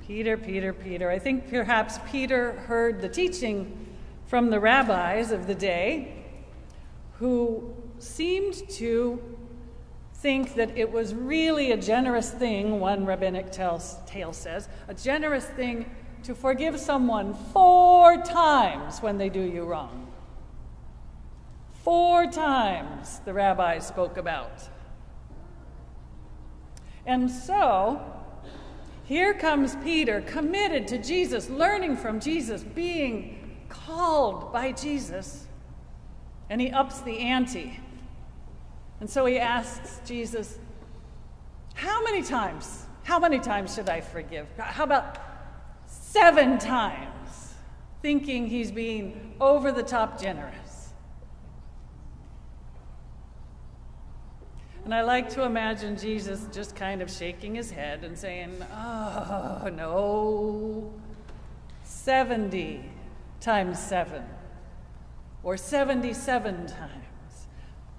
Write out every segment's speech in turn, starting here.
Peter, Peter, Peter. I think perhaps Peter heard the teaching from the rabbis of the day, who seemed to think that it was really a generous thing, one rabbinic tale says, a generous thing to forgive someone 4 times when they do you wrong. 4 times the rabbi spoke about. And so, here comes Peter, committed to Jesus, learning from Jesus, being called by Jesus, and he ups the ante. And so he asks Jesus, how many times should I forgive? How about 7 times? Thinking he's being over the top generous. And I like to imagine Jesus just kind of shaking his head and saying, oh, no, 70 times 7, or 77 times.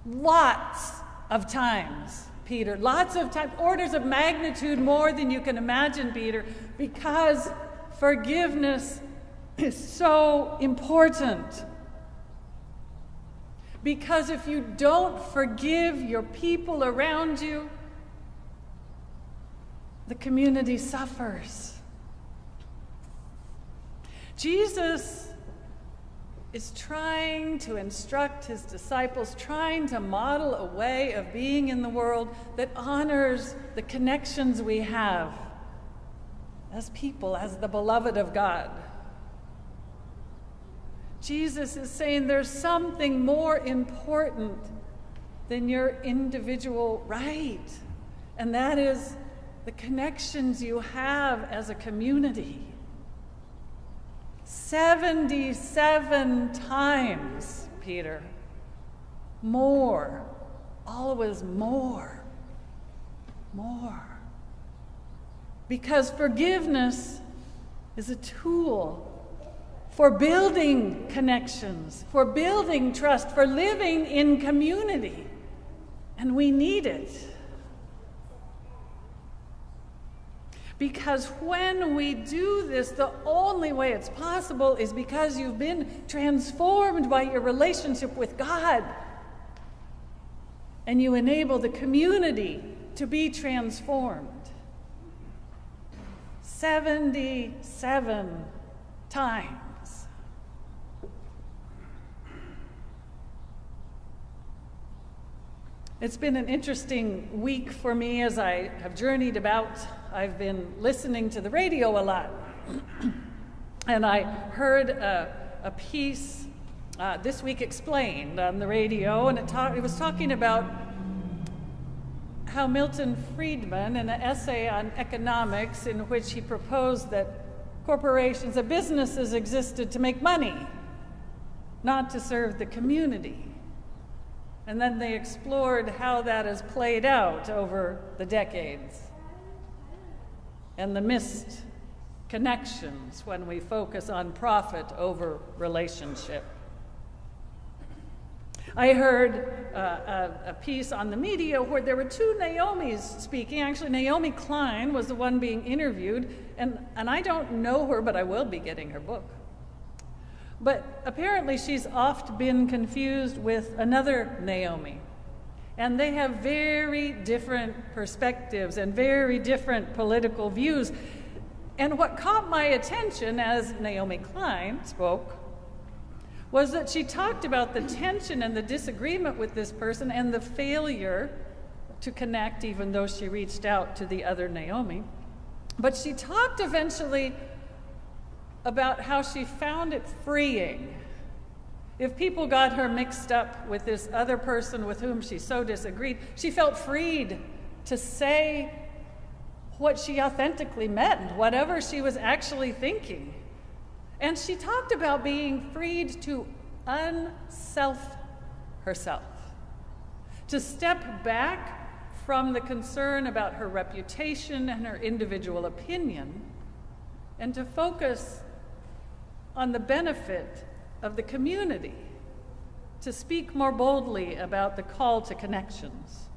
Lots of times, Peter, lots of times, orders of magnitude more than you can imagine, Peter, because forgiveness is so important. Because if you don't forgive your people around you, the community suffers. Jesus is trying to instruct his disciples, trying to model a way of being in the world that honors the connections we have as people, as the beloved of God. Jesus is saying there's something more important than your individual right, and that is the connections you have as a community. 77 times, Peter. More. Always more. More. Because forgiveness is a tool for building connections, for building trust, for living in community. And we need it. Because when we do this, the only way it's possible is because you've been transformed by your relationship with God. And you enable the community to be transformed. 77 times. It's been an interesting week for me as I have journeyed about. I've been listening to the radio a lot. And I heard a piece, This Week Explained, on the radio, and it was talking about how Milton Friedman, in an essay on economics in which he proposed that corporations and businesses existed to make money, not to serve the community. And then they explored how that has played out over the decades and the missed connections when we focus on profit over relationship. I heard a piece on the media where there were 2 Naomis speaking. Actually, Naomi Klein was the one being interviewed, and I don't know her, but I will be getting her book. But apparently she's oft been confused with another Naomi. And they have very different perspectives and very different political views. And what caught my attention as Naomi Klein spoke was that she talked about the tension and the disagreement with this person and the failure to connect, even though she reached out to the other Naomi. But she talked eventually about how she found it freeing. If people got her mixed up with this other person with whom she so disagreed, she felt freed to say what she authentically meant, whatever she was actually thinking. And she talked about being freed to unself herself, to step back from the concern about her reputation and her individual opinion, and to focus on the benefit of the community, to speak more boldly about the call to connections.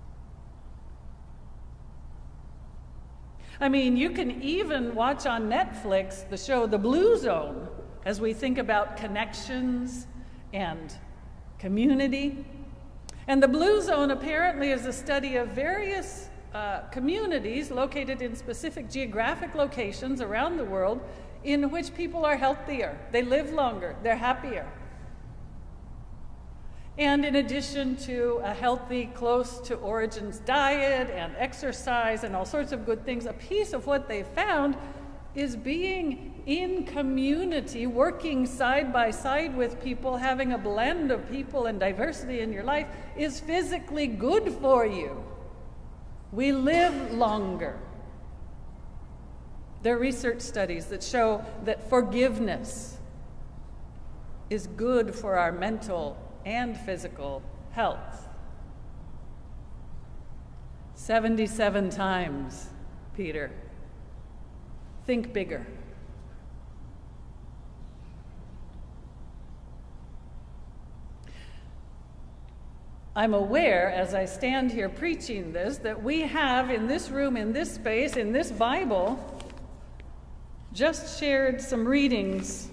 I mean, you can even watch on Netflix the show The Blue Zone as we think about connections and community. And the Blue Zone apparently is a study of various communities located in specific geographic locations around the world in which people are healthier, they live longer, they're happier. And in addition to a healthy, close to origins diet and exercise and all sorts of good things, a piece of what they found is being in community, working side by side with people, having a blend of people and diversity in your life is physically good for you. We live longer. There are research studies that show that forgiveness is good for our mental and physical health. 77 times, Peter. Think bigger. I'm aware, as I stand here preaching this, that we have in this room, in this space, in this Bible, just shared some readings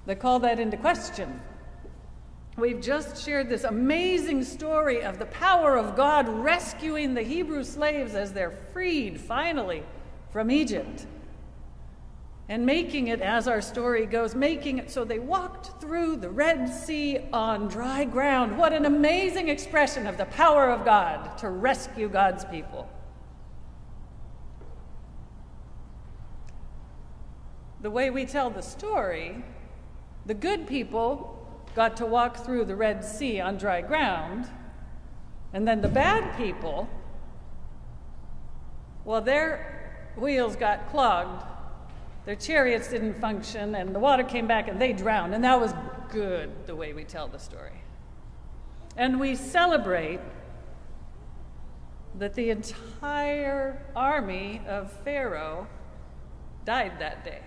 that call that into question. We've just shared this amazing story of the power of God rescuing the Hebrew slaves as they're freed, finally, from Egypt. And making it, as our story goes, making it so they walked through the Red Sea on dry ground. What an amazing expression of the power of God to rescue God's people. The way we tell the story, the good people got to walk through the Red Sea on dry ground, and then the bad people, well, their wheels got clogged, their chariots didn't function, and the water came back and they drowned, and that was good, the way we tell the story. And we celebrate that the entire army of Pharaoh died that day.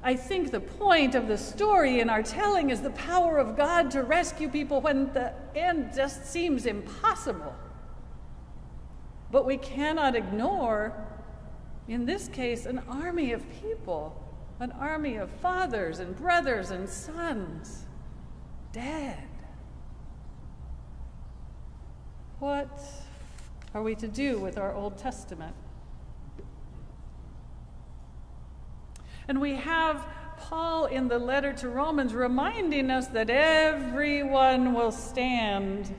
I think the point of the story in our telling is the power of God to rescue people when the end just seems impossible. But we cannot ignore, in this case, an army of people, an army of fathers and brothers and sons, dead. What are we to do with our Old Testament? And we have Paul in the letter to Romans reminding us that everyone will stand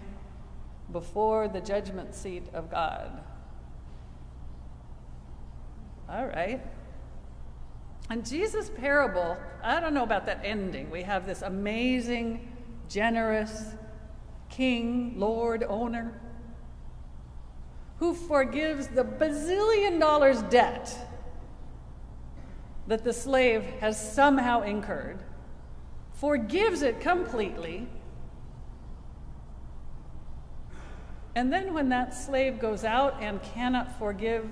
before the judgment seat of God. All right. And Jesus' parable, I don't know about that ending. We have this amazing, generous king, lord, owner, who forgives the bazillion dollars debt that the slave has somehow incurred, forgives it completely, and then when that slave goes out and cannot forgive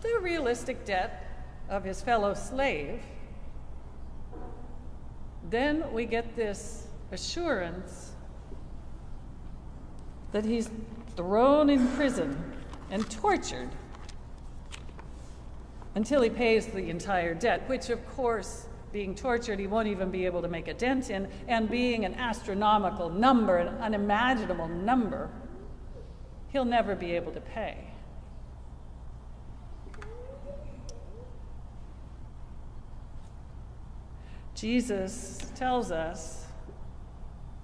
the realistic debt of his fellow slave, then we get this assurance that he's thrown in prison and tortured until he pays the entire debt, which of course, being tortured, he won't even be able to make a dent in, and being an astronomical number, an unimaginable number, he'll never be able to pay. Jesus tells us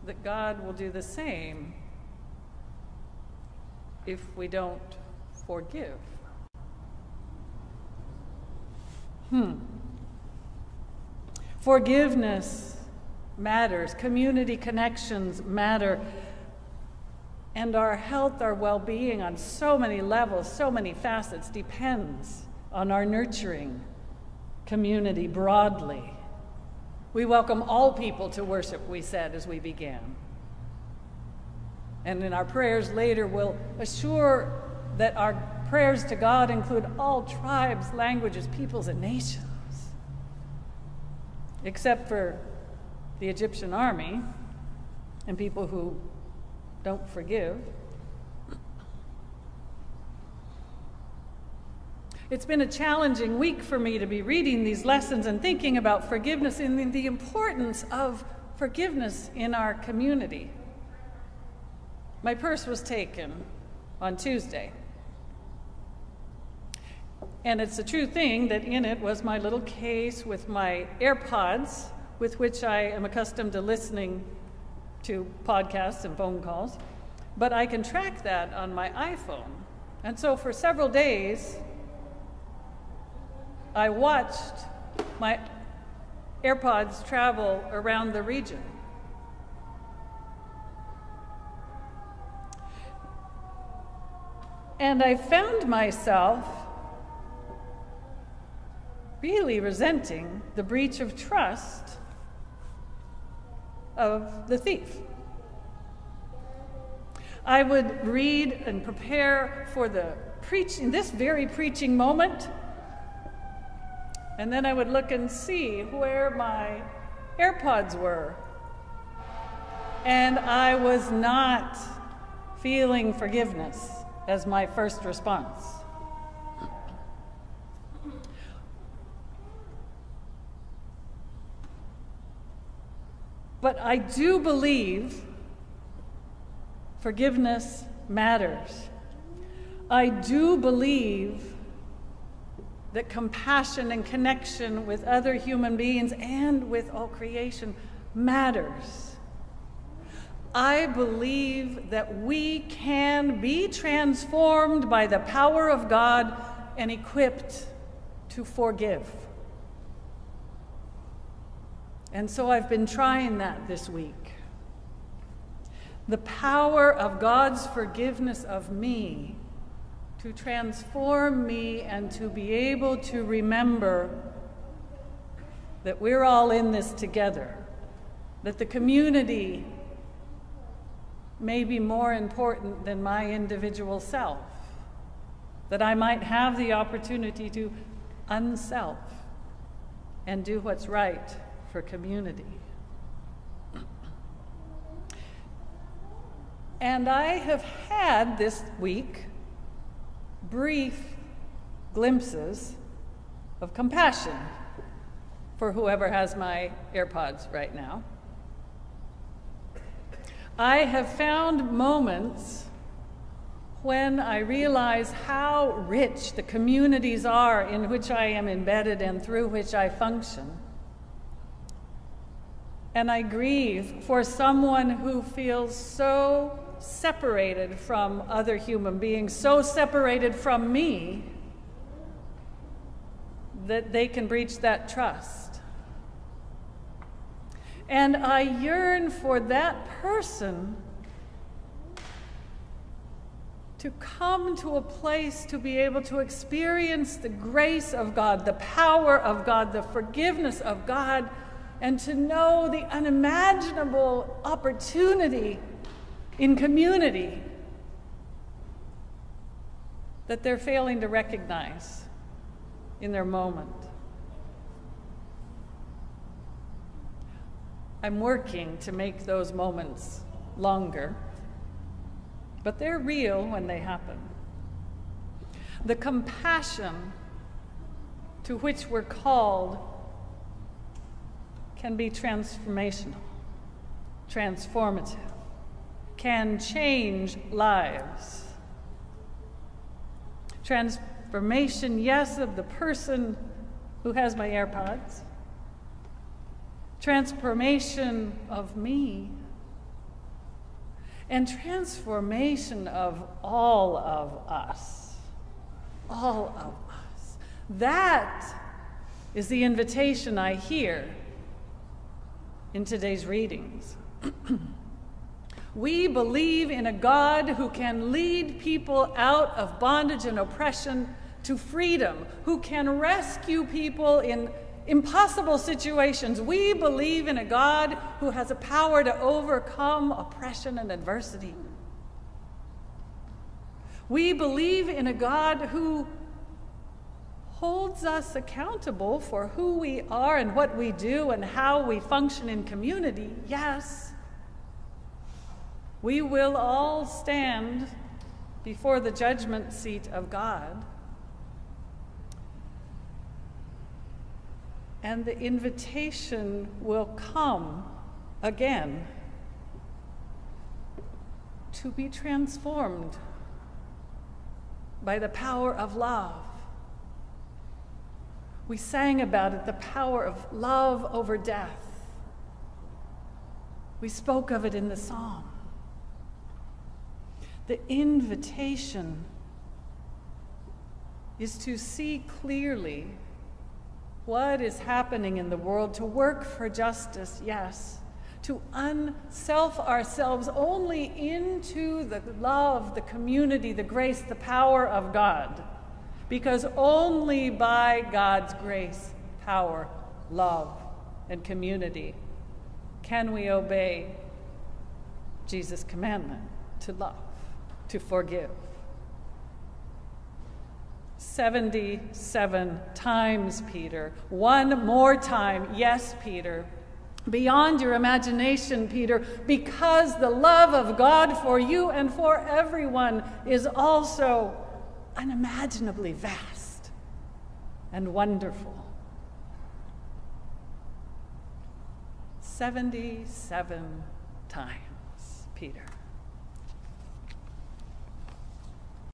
that God will do the same if we don't forgive. Forgiveness matters. Community connections matter. And our health, our well-being on so many levels, so many facets depends on our nurturing community broadly. We welcome all people to worship, we said as we began. And in our prayers later, we'll assure that our prayers to God include all tribes, languages, peoples, and nations, except for the Egyptian army and people who don't forgive. It's been a challenging week for me to be reading these lessons and thinking about forgiveness and the importance of forgiveness in our community. My purse was taken on Tuesday. And it's a true thing that in it was my little case with my AirPods, with which I am accustomed to listening to podcasts and phone calls. But I can track that on my iPhone. And so for several days, I watched my AirPods travel around the region. And I found myself really resenting the breach of trust of the thief. I would read and prepare for this very preaching moment, and then I would look and see where my AirPods were. And I was not feeling forgiveness as my first response. But I do believe forgiveness matters. I do believe that compassion and connection with other human beings and with all creation matters. I believe that we can be transformed by the power of God and equipped to forgive. And so I've been trying that this week. The power of God's forgiveness of me to transform me and to be able to remember that we're all in this together, that the community may be more important than my individual self, that I might have the opportunity to unself and do what's right for community. And I have had this week brief glimpses of compassion for whoever has my AirPods right now. I have found moments when I realize how rich the communities are in which I am embedded and through which I function. And I grieve for someone who feels so separated from other human beings, so separated from me, that they can breach that trust. And I yearn for that person to come to a place to be able to experience the grace of God, the power of God, the forgiveness of God, and to know the unimaginable opportunity in community that they're failing to recognize in their moment. I'm working to make those moments longer, but they're real when they happen. The compassion to which we're called can be transformational, transformative, can change lives. Transformation, yes, of the person who has my AirPods. Transformation of me. And transformation of all of us. All of us. That is the invitation I hear in today's readings. We believe in a God who can lead people out of bondage and oppression to freedom, who can rescue people in impossible situations. We believe in a God who has a power to overcome oppression and adversity. We believe in a God who holds us accountable for who we are and what we do and how we function in community. Yes, we will all stand before the judgment seat of God. And the invitation will come again to be transformed by the power of love. We sang about it, the power of love over death. We spoke of it in the psalm. The invitation is to see clearly what is happening in the world, to work for justice, yes, to unself ourselves only into the love, the community, the grace, the power of God. Because only by God's grace, power, love, and community can we obey Jesus' commandment to love, to forgive. 77 times, Peter. One more time, yes, Peter. Beyond your imagination, Peter, because the love of God for you and for everyone is also unimaginably vast and wonderful. 77 times, Peter.